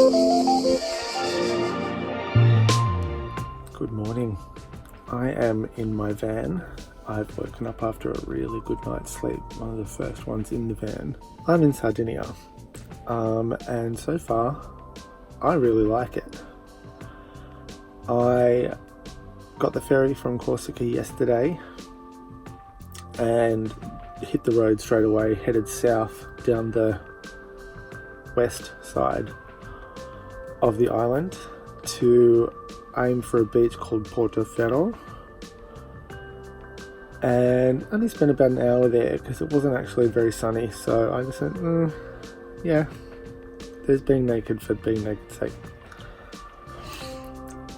Good morning. I am in my van. I've woken up after a really good night's sleep, one of the first ones in the van. I'm in Sardinia, and so far I really like it. I got the ferry from Corsica yesterday and hit the road straight away, headed south down the west side of the island to aim for a beach called Portoferro, and only spent about an hour there because it wasn't actually very sunny, so I just went, yeah, there's being naked for being naked's sake.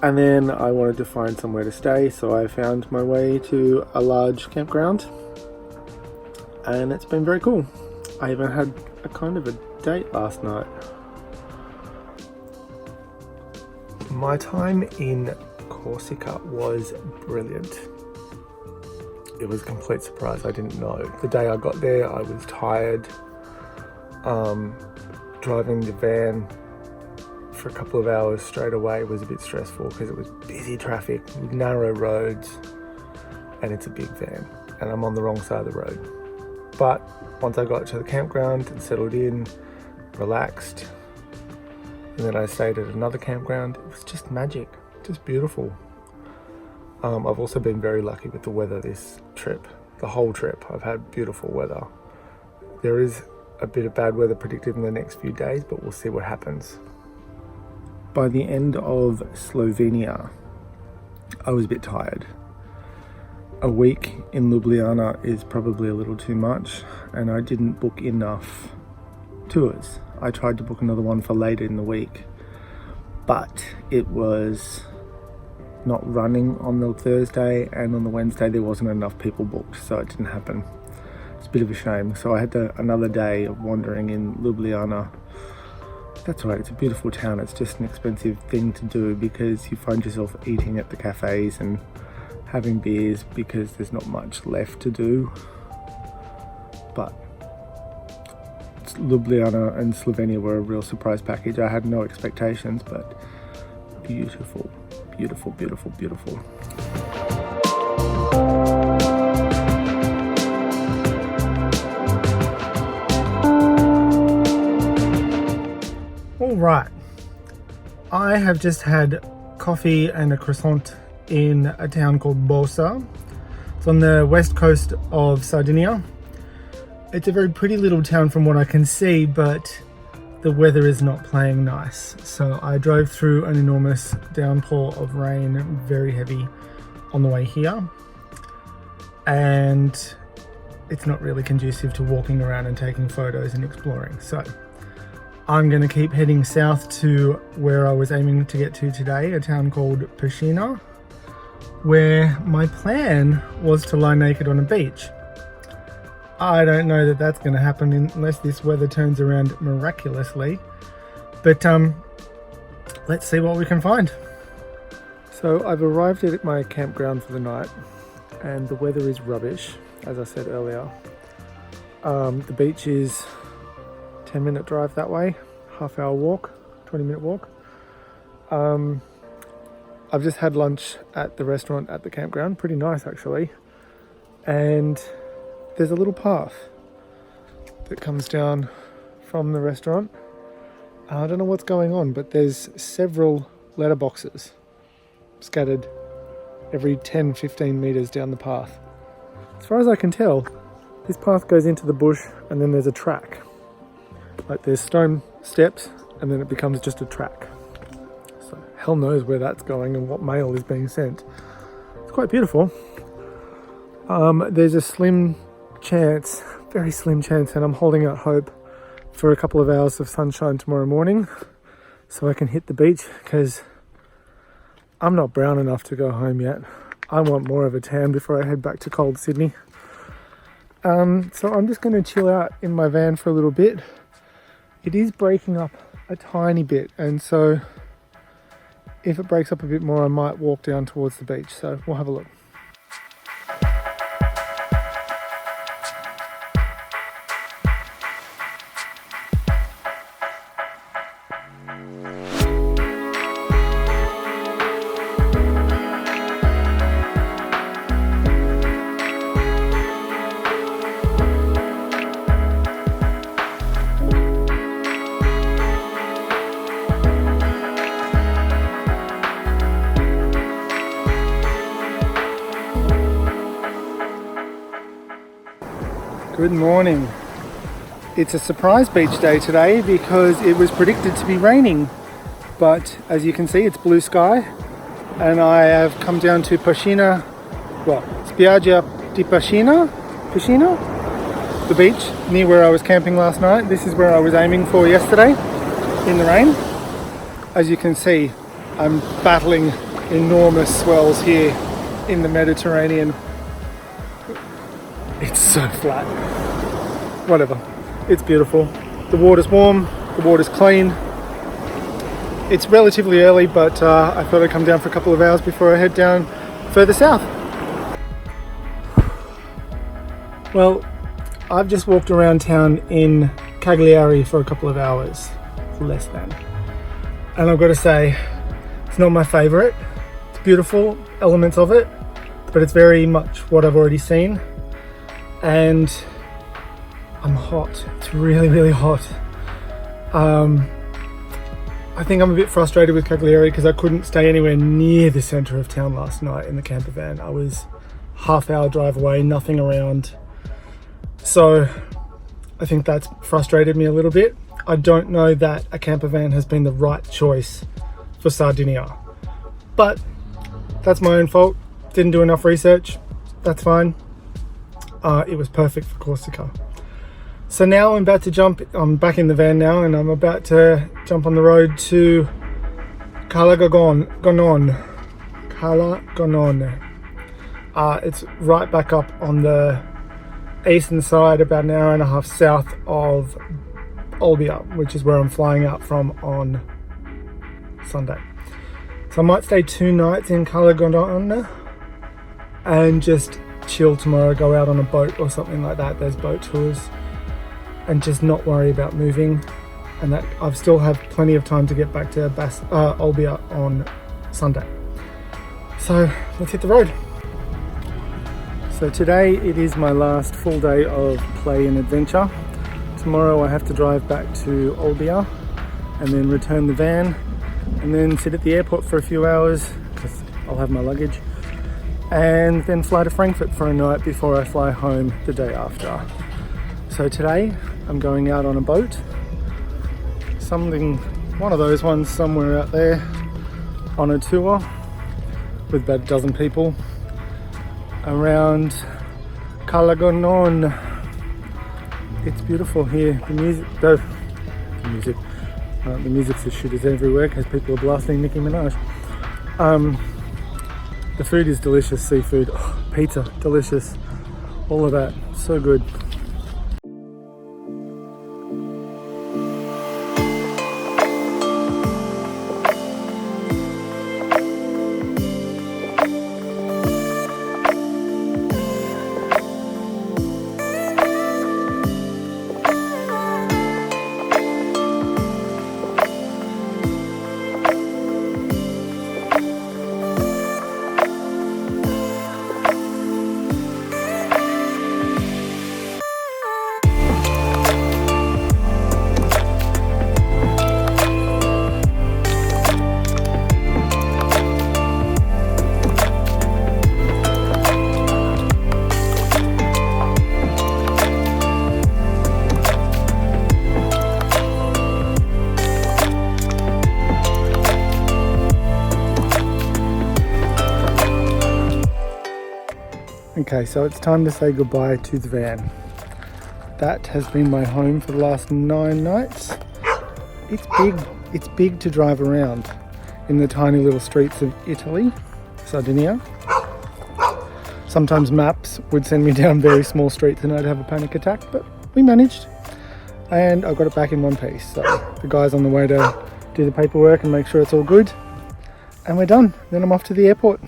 And then I wanted to find somewhere to stay, so I found my way to a large campground, and it's been very cool. I even had a kind of a date last night. My time in Corsica was brilliant. It was a complete surprise. I didn't know. The day I got there, I was tired. Driving the van for a couple of hours straight away was a bit stressful because it was busy traffic, narrow roads, and it's a big van, and I'm on the wrong side of the road. But once I got to the campground and settled in, relaxed, and then I stayed at another campground, it was just magic, just beautiful. I've also been very lucky with the weather this trip. The whole trip I've had beautiful weather. There is a bit of bad weather predicted in the next few days, but we'll see what happens. By the end of Slovenia, I was a bit tired. A week in Ljubljana is probably a little too much, and I didn't book enough tours. I tried to book another one for later in the week, but it was not running on the Thursday, and on the Wednesday there wasn't enough people booked, so it didn't happen. It's a bit of a shame. So I had another day of wandering in Ljubljana. That's right, it's a beautiful town. It's just an expensive thing to do because you find yourself eating at the cafes and having beers because there's not much left to do. But Ljubljana and Slovenia were a real surprise package. I had no expectations, but beautiful, beautiful, beautiful, beautiful. All right, I have just had coffee and a croissant in a town called Bosa. It's on the west coast of Sardinia. It's a very pretty little town from what I can see, but the weather is not playing nice. So I drove through an enormous downpour of rain, very heavy, on the way here. And it's not really conducive to walking around and taking photos and exploring. So I'm going to keep heading south to where I was aiming to get to today, a town called Pescina, where my plan was to lie naked on a beach. I don't know that that's going to happen unless this weather turns around miraculously, but let's see what we can find. So I've arrived at my campground for the night, and the weather is rubbish, as I said earlier. The beach is 10-minute drive that way, half-hour walk, 20-minute walk. I've just had lunch at the restaurant at the campground, pretty nice actually, and there's a little path that comes down from the restaurant. I don't know what's going on, but there's several letterboxes scattered every 10-15 meters down the path. As far as I can tell, this path goes into the bush and then there's a track. Like there's stone steps and then it becomes just a track. So hell knows where that's going and what mail is being sent. It's quite beautiful. There's a slim chance, very slim chance, and I'm holding out hope for a couple of hours of sunshine tomorrow morning so I can hit the beach, because I'm not brown enough to go home yet. I want more of a tan before I head back to cold Sydney. So I'm just going to chill out in my van for a little bit. It is breaking up a tiny bit, and so if it breaks up a bit more I might walk down towards the beach, so we'll have a look. Good morning. It's a surprise beach day today because it was predicted to be raining, but as you can see it's blue sky, and I have come down to Piscina, Spiaggia di Piscina, the beach near where I was camping last night. This is where I was aiming for yesterday in the rain. As you can see, I'm battling enormous swells here in the Mediterranean. It's so flat. Whatever. It's beautiful. The water's warm, the water's clean. It's relatively early, but I thought I'd come down for a couple of hours before I head down further south. Well, I've just walked around town in Cagliari for a couple of hours, less than. And I've got to say, it's not my favourite. It's beautiful, elements of it, but it's very much what I've already seen. And I'm hot. It's really, really hot. I think I'm a bit frustrated with Cagliari because I couldn't stay anywhere near the centre of town last night in the camper van. I was half-hour drive away, nothing around. So I think that's frustrated me a little bit. I don't know that a camper van has been the right choice for Sardinia, but that's my own fault. Didn't do enough research. That's fine. It was perfect for Corsica. So now I'm back in the van now, and I'm about to jump on the road to Calagonon. It's right back up on the eastern side, about an hour and a half south of Olbia, which is where I'm flying out from on Sunday. So I might stay 2 nights in Calagonon and just chill tomorrow, go out on a boat or something like that. There's boat tours, and just not worry about moving, and that I've still have plenty of time to get back to Olbia on Sunday. So let's hit the road. So today it is my last full day of play and adventure. Tomorrow I have to drive back to Olbia and then return the van and then sit at the airport for a few hours because I'll have my luggage, and then fly to Frankfurt for a night before I fly home the day after. So today I'm going out on a boat, one of those ones somewhere out there, on a tour with about a dozen people around Calagonon. It's beautiful here. The music's as shit as everywhere because people are blasting Nicki Minaj. The food is delicious, seafood, pizza, delicious, all of that, so good. Okay, so it's time to say goodbye to the van. That has been my home for the last 9 nights. It's big to drive around in the tiny little streets of Italy, Sardinia. Sometimes maps would send me down very small streets and I'd have a panic attack, but we managed. And I got it back in one piece. So the guy's on the way to do the paperwork and make sure it's all good. And we're done. Then I'm off to the airport.